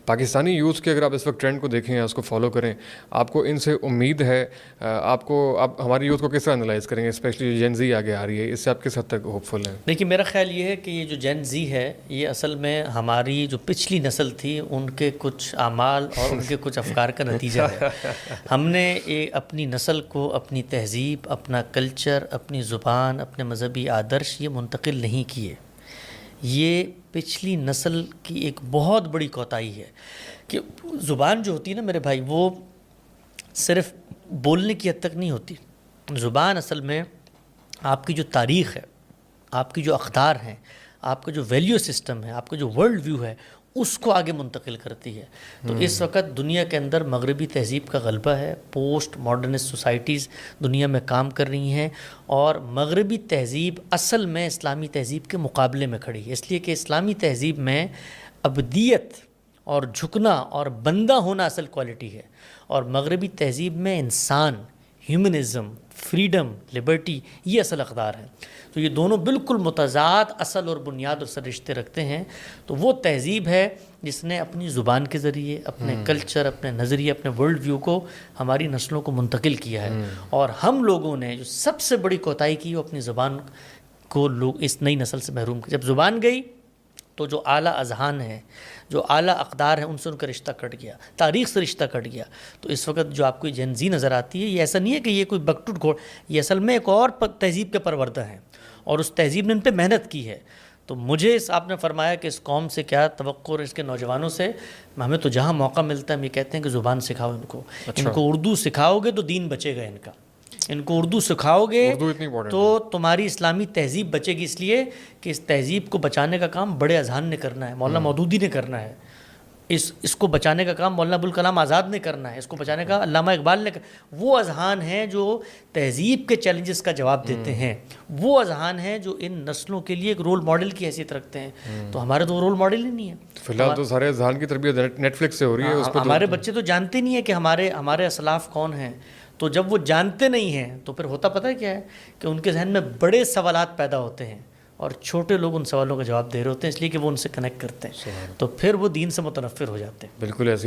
Pakistani youth کے اگر آپ اس وقت ٹرینڈ کو دیکھیں یا اس کو فالو کریں، آپ کو ان سے امید ہے؟ آپ ہماری یوتھ کو کس طرح انالائز کریں گے، اسپیشلی جین زی آگے آ رہی ہے، اس سے آپ کس حد تک ہوپ فل ہیں؟ دیکھیے میرا خیال یہ ہے کہ یہ جو جین زی ہے یہ اصل میں ہماری جو پچھلی نسل تھی ان کے کچھ اعمال اور ان کے کچھ افکار کا نتیجہ ہے۔ ہم نے اپنی نسل کو اپنی تہذیب، اپنا کلچر، اپنی زبان، اپنے مذہبی آدرش یہ منتقل نہیں کیے۔ یہ پچھلی نسل کی ایک بہت بڑی کوتاہی ہے کہ زبان جو ہوتی ہے نا میرے بھائی، وہ صرف بولنے کی حد تک نہیں ہوتی۔ زبان اصل میں آپ کی جو تاریخ ہے، آپ کی جو اقدار ہیں، آپ کا جو ویلیو سسٹم ہے، آپ کا جو ورلڈ ویو ہے، اس کو آگے منتقل کرتی ہے۔ تو اس وقت دنیا کے اندر مغربی تہذیب کا غلبہ ہے، پوسٹ ماڈرنسٹ سوسائٹیز دنیا میں کام کر رہی ہیں، اور مغربی تہذیب اصل میں اسلامی تہذیب کے مقابلے میں کھڑی ہے، اس لیے کہ اسلامی تہذیب میں ابدیت اور جھکنا اور بندہ ہونا اصل کوالٹی ہے، اور مغربی تہذیب میں انسان، ہیومنزم، فریڈم، لبرٹی یہ اصل اقدار ہیں۔ تو یہ دونوں بالکل متضاد اصل اور بنیاد اور سر رشتے رکھتے ہیں۔ تو وہ تہذیب ہے جس نے اپنی زبان کے ذریعے، اپنے کلچر، اپنے نظریے، اپنے ورلڈ ویو کو ہماری نسلوں کو منتقل کیا ہے، اور ہم لوگوں نے جو سب سے بڑی کوتاہی کی وہ اپنی زبان کو لوگ اس نئی نسل سے محروم کیا۔ جب زبان گئی تو جو اعلیٰ اذہان ہیں، جو اعلیٰ اقدار ہیں، ان سے ان کا رشتہ کٹ گیا، تاریخ سے رشتہ کٹ گیا۔ تو اس وقت جو آپ کو جین زی نظر آتی ہے، یہ ایسا نہیں ہے کہ یہ کوئی بکٹوٹ گھوڑ، یہ اصل میں ایک اور تہذیب کے پروردہ ہیں، اور اس تہذیب نے ان پہ محنت کی ہے۔ تو مجھے آپ نے فرمایا کہ اس قوم سے کیا توقع اور اس کے نوجوانوں سے، ہمیں تو جہاں موقع ملتا ہے ہم یہ کہتے ہیں کہ زبان سکھاؤ ان کو۔ ان کو اردو سکھاؤ گے تو دین بچے گا ان کا، ان کو اردو سکھاؤ گے تو تمہاری اسلامی تہذیب بچے گی، اس لیے کہ اس تہذیب کو بچانے کا کام بڑے اذہان نے کرنا ہے، مولانا مودودی نے کرنا ہے، اس کو بچانے کا کام مولانا ابوالکلام آزاد نے کرنا ہے، اس کو بچانے کا علامہ اقبال نے وہ اذہان ہیں جو تہذیب کے چیلنجز کا جواب دیتے ہیں، وہ اذہان ہیں جو ان نسلوں کے لیے ایک رول ماڈل کی حیثیت رکھتے ہیں۔ تو ہمارے تو رول ماڈل ہی نہیں ہے فی الحال، تو سارے اذہان کی تربیت نیٹ فلکس سے ہو رہی ہے، اس پہ ہمارے بچے تو جانتے نہیں ہیں کہ ہمارے اسلاف کون ہیں۔ تو جب وہ جانتے نہیں ہیں تو پھر ہوتا پتہ ہے کیا ہے کہ ان کے ذہن میں بڑے سوالات پیدا ہوتے ہیں، اور چھوٹے لوگ ان سوالوں کا جواب دے رہے ہوتے ہیں، اس لیے کہ وہ ان سے کنیکٹ کرتے ہیں، تو پھر وہ دین سے متنفر ہو جاتے ہیں۔ بالکل ایسی